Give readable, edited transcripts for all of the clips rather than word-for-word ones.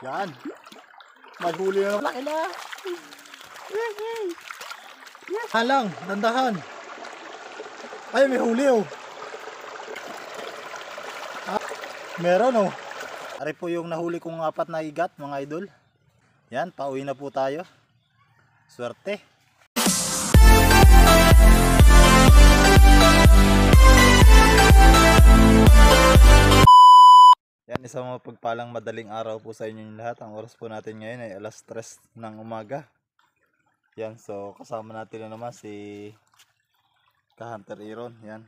Yan. May huli na. Laki na. Halang, dandahan. Ay, may huli oh. Ah, meron oh. Ari po yung nahuli kong 4 na igat mga idol. Yan, pauwi na po tayo. Swerte. Yan, isang mapagpalang madaling araw po sa inyo lahat. Ang oras po natin ngayon ay alas 3 ng umaga. Yan, so kasama natin na naman si Ka-Hunter Aaron. Yan.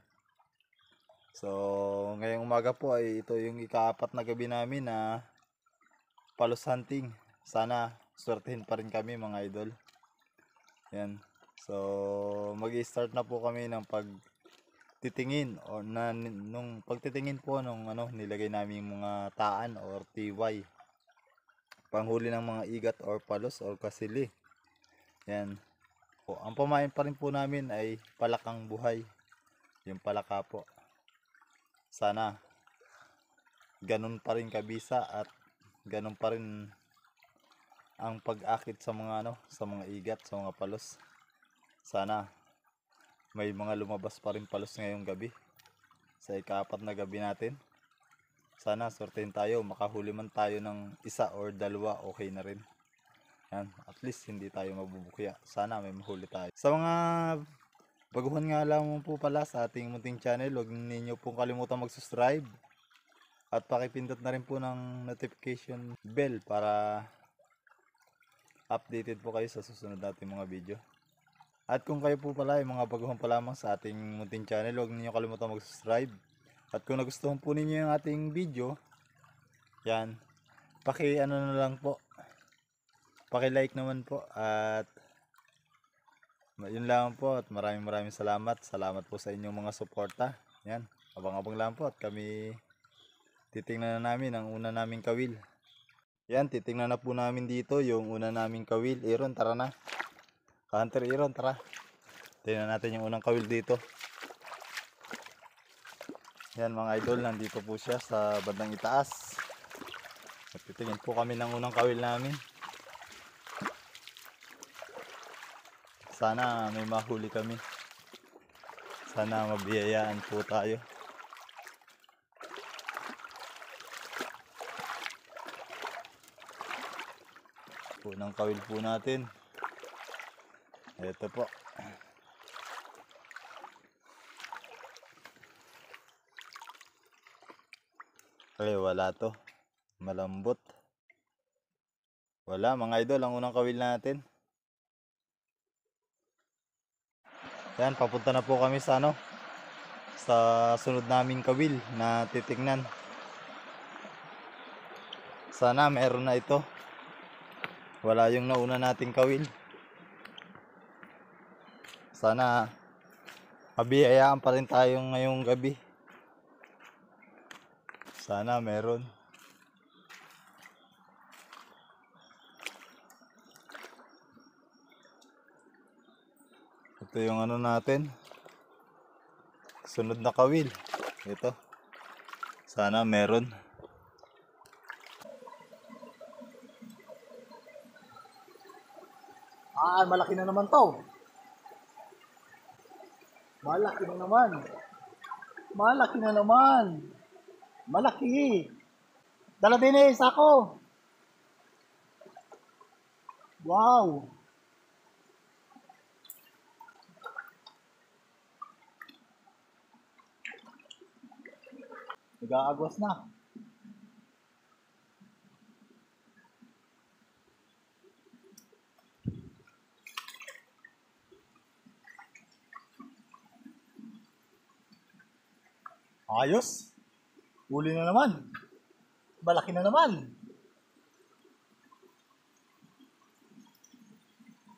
So ngayong umaga po ay ito yung ika-4 na gabi namin na palos hunting. Sana swertehin pa rin kami mga idol. Yan. So mag-i-start na po kami ng pagtitingin o nung pagtitingin po nung nilagay namin mga taan or TY. Panghuli ng mga igat or palos or kasili. Yan. O, ang pamain pa rin po namin ay palakang buhay. Yung palaka po. Sana ganun pa rin kabisa at ganun pa rin ang pag-akit sa mga sa mga igat, sa mga palos. Sana may mga lumabas pa rin palos ngayong gabi. Sa ika-4 na gabi natin. Sana sortein tayo, makahuli man tayo ng 1 or 2, okay na rin. Yan, at least hindi tayo mabubukya. Sana may mahuli tayo. Sa mga baguhan nga lang po pala sa ating munting channel, huwag ninyo pong kalimutan mag-subscribe. At pakipindot na rin po ng notification bell para updated po kayo sa susunod nating mga video. At kung kayo po pala ay mga baguhan pa lamang sa ating munting channel, huwag ninyo kalimutan mag-subscribe. At kung nagustuhan po ninyo yung ating video, yan, na lang po. Paki-like naman po at yun lang po at maraming salamat. Salamat po sa inyong mga suporta. Yan, abang-abang lang po at kami titingnan na namin ang una naming kawil. Yan, titingnan na po namin dito yung una naming kawil. Aaron, tara na. Ka-Hunter Aaron, tara. Tingnan natin yung unang kawil dito. Yan mga idol, nandito po siya sa bandang itaas. At titingin po kami ng unang kawil namin. Sana may mahuli kami. Sana mabiyayaan po tayo. Unang kawil po natin. Ito po. Ay, wala to. Malambot. Wala mga idol, ang unang kawil natin. Yan, papunta na po kami sa sa sunod naming kawil na titingnan. Sana meron na ito. Wala yung nauna nating kawil. Sana mabiyayaan pa rin tayo ngayong gabi. Sana meron. Ito yung natin. Sunod na kawil. Ito. Sana meron. Malaki na naman to. Malaki na naman. Malaki na naman. Malaki. Dala din ako. Wow. Nag-aagwas na. Ayos. Huli na naman. Malaki na naman.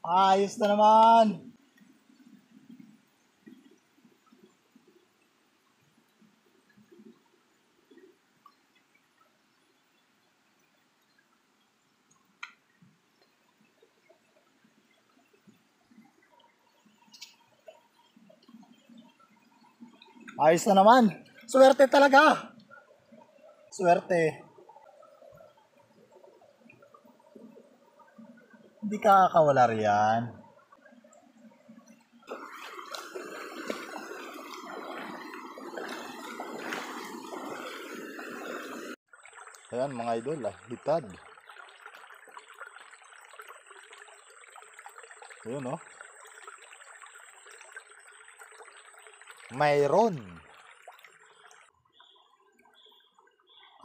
Ayos na naman. Ayos na naman. Swerte talaga. Swerte. Hindi kakawala riyan. Ayan mga idol, hitad. Ayun oh. Mayroon.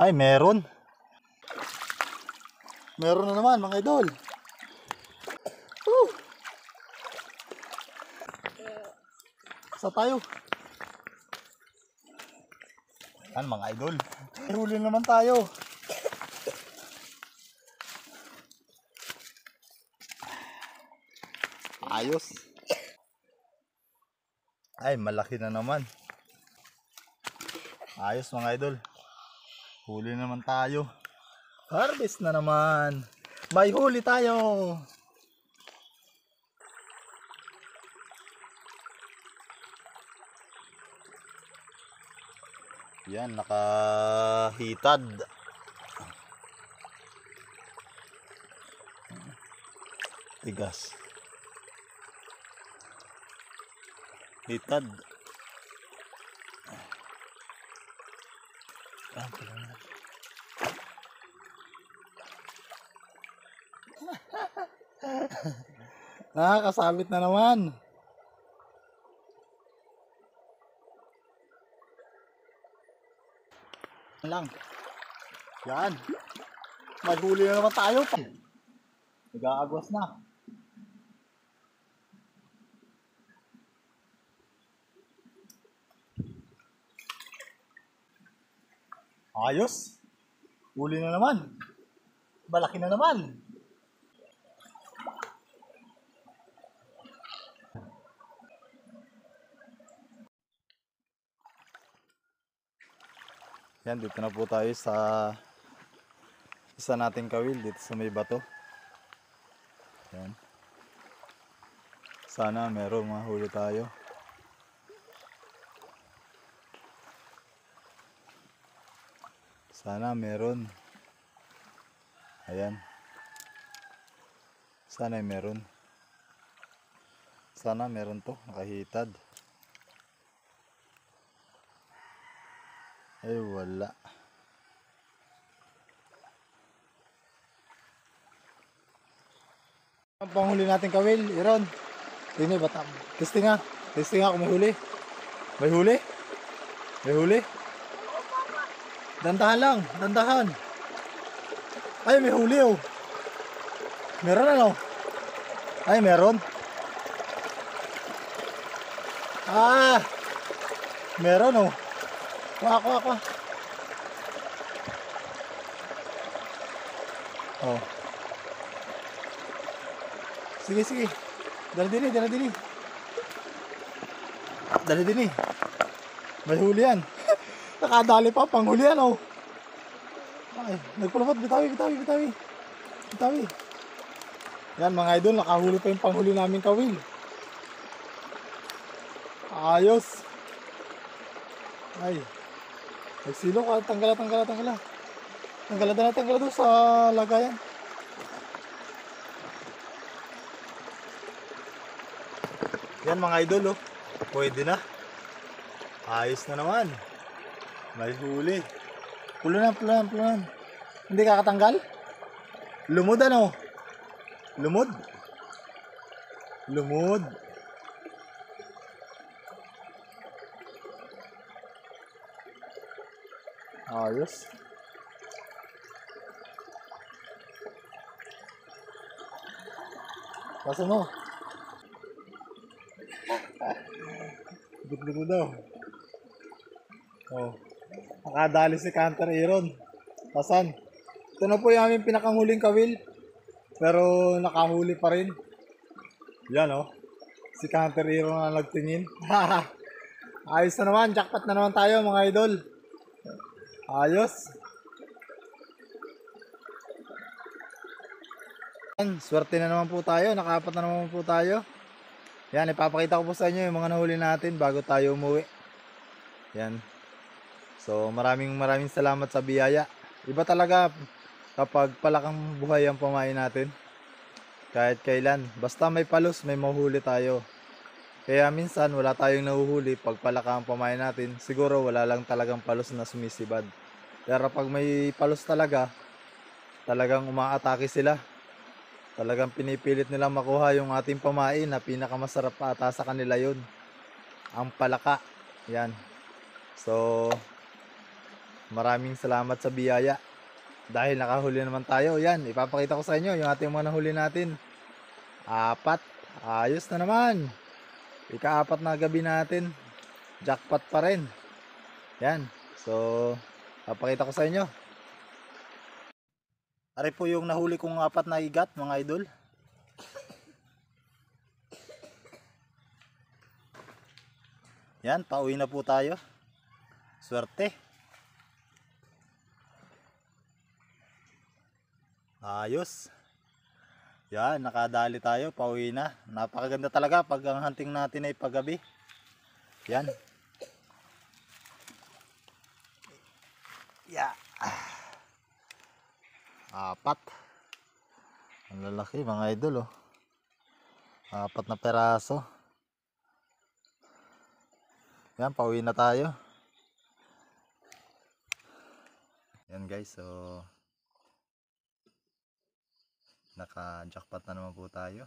Ay, meron. Meron na naman mga idol. Sa tayo. Yan mga idol. Huli naman tayo. Ayos. Ay, malaki na naman. Ayos mga idol. Huli naman tayo. Harvest na naman. May huli tayo. Yan, nakahitad. Tigas. Hitad. Nakakasabit na naman. Lang. Yan. May huli na naman tayo. Nag-aagwas na. Ayos. Huli na naman. Malaki na naman. Yan, dito na po tayo sa isa nating kawil dito sa may bato. Yan. Sana meron mahuli tayo. Sana meron. Ayan. Sana meron. Sana meron to, nakahitad. Ay wala. Ang panghuli natin kawil, Iron. Ini batam. Testing nga. Testing nga kung may huli. May huli? May huli? Dandahan lang, dandahan. Ay, may huli oh. Meron ano? Ay, meron. Ah! Meron oh. Kuha. Oh. Sige. Dala din eh. May huli yan. Nakadali pa, panghuli yan oh. Ay, nagpulupot, bitawi. Yan mga idol, nakahuli pa yung panghuli namin kawil. Ayos. Ay. Nagsilo ka, tanggal. Tanggal doon sa lagayan. Yan mga idol oh. Pwede na. Ayos na naman. May huli. Pulunan. Hindi kakatanggal? Lumod ano? Lumod. Ayos. Basta mo. Dugdug mo daw. Oh. Nakadali si Hunter Iron. Pasan. Ito na po yung aming pinakahuling kawil. Pero nakahuli pa rin. Yan oh. Si Hunter Iron na nagtingin. Ayos na naman. Jackpot na naman tayo mga idol. Ayos. Yan. Swerte na naman po tayo. Nakapat na naman po tayo. Yan. Ipapakita ko po sa inyo yung mga nahuli natin bago tayo umuwi. Yan. So maraming salamat sa biyaya. Iba talaga kapag palakang buhay ang pamain natin. kahit kailan. Basta may palos, may mahuli tayo. Kaya minsan wala tayong nahuhuli pag palaka ang pamain natin. Siguro wala lang talagang palos na sumisibad. Pero pag may palos talaga, talagang umaatake sila. Talagang pinipilit nilang makuha yung ating pamain na pinakamasarap pa ata sa kanila yun. Ang palaka. Yan. So, maraming salamat sa biyaya. Dahil nakahuli naman tayo. Yan, ipapakita ko sa inyo yung ating mga nahuli natin. 4. Ayos na naman. Ika-4 na gabi natin. Jackpot pa rin. Yan. So, papakita ko sa inyo. Ari po yung nahuli kong 4 na igat, mga idol. Yan, pauwi na po tayo. Swerte. Ayos. Yan, nakadali tayo, pauwi na. Napakaganda talaga pag ang hunting natin ay paggabi. Yan. Yeah. 4. Ang lalaki mga idol, oh. 4 na peraso. Yan, pauwi na tayo. Yan guys, so naka-jackpot na naman po tayo.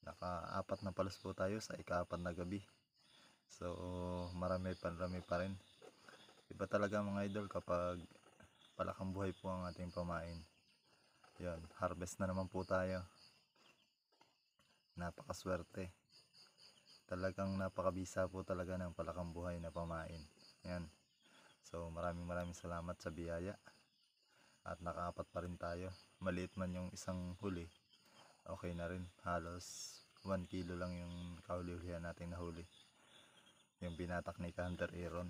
Naka-4 na palos po tayo sa ika-4 na gabi. So marami pa rin. Iba talaga mga idol kapag palakang buhay po ang ating pamain. Yan, harvest na naman po tayo. Napakaswerte. Talagang napakabisa po talaga ng palakang buhay na pamain. Yan. So maraming salamat sa biyaya. At naka-4 pa rin tayo. Maliit man yung isang huli, okay na rin. Halos 1 kilo lang yung kahuli-hulihan natin nahuli. Yung binatak ni Hunter Aaron.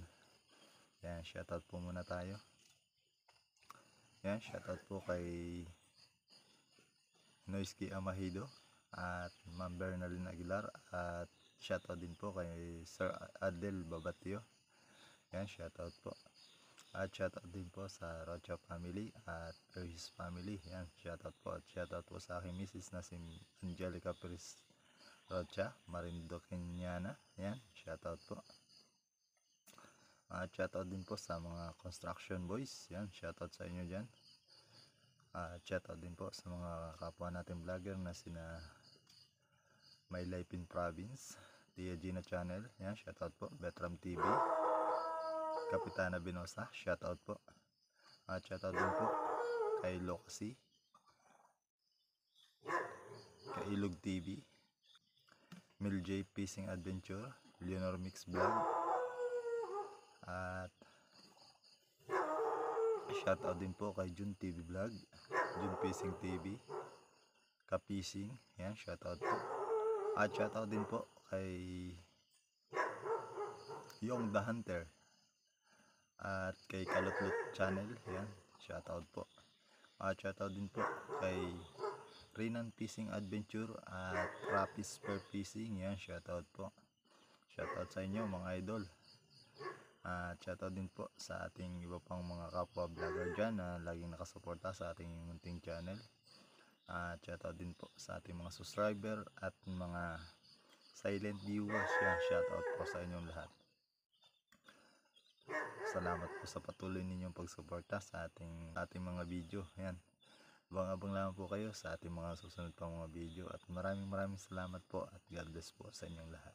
Yan, shoutout po muna tayo. Yan, shoutout po kay Noisky Amahido at Ma'am Bernalyn Aguilar. At shoutout din po kay Sir Adel Babatio. Yan, shoutout po. At shoutout din po sa Rocha family at Perez family. Yan, shoutout po. At shoutout po sa aking misis na si Angelica Perez Rocha, Marindoqueñana. Yan, shoutout po. At shoutout din po sa mga construction boys. Yan, shoutout sa inyo dyan. At shoutout din po sa mga kapwa natin vlogger na sina My Life in Province, Tia Gina Channel. Yan, shoutout po. Betram TV, Kapitana Binosa, shoutout po. At shoutout din po kay Loxy, kay Ilog TV, Mil J Fishing Adventure, Leonor Mix Vlog. At shoutout din po kay Jun TV Vlog, Jun Fishing TV, Kapising. Yan, shoutout po. At shoutout din po kay Young the Hunter at kay Kalutlot Channel. Yan, shoutout po. At shoutout din po kay Rinan Fishing Adventure at Rapis Per Fishing. Yan, shoutout po. Shoutout sa inyo mga idol. At shoutout din po sa ating iba pang mga kapwa vlogger dyan na laging nakasuporta sa ating munting channel. At shoutout din po sa ating mga subscriber at mga silent viewers. Yan, shoutout po sa inyong lahat. Salamat po sa patuloy ninyong pagsuporta sa ating mga video. Yan, abang-abang lang po kayo sa ating mga susunod pang mga video. At maraming salamat po at God bless po sa inyong lahat.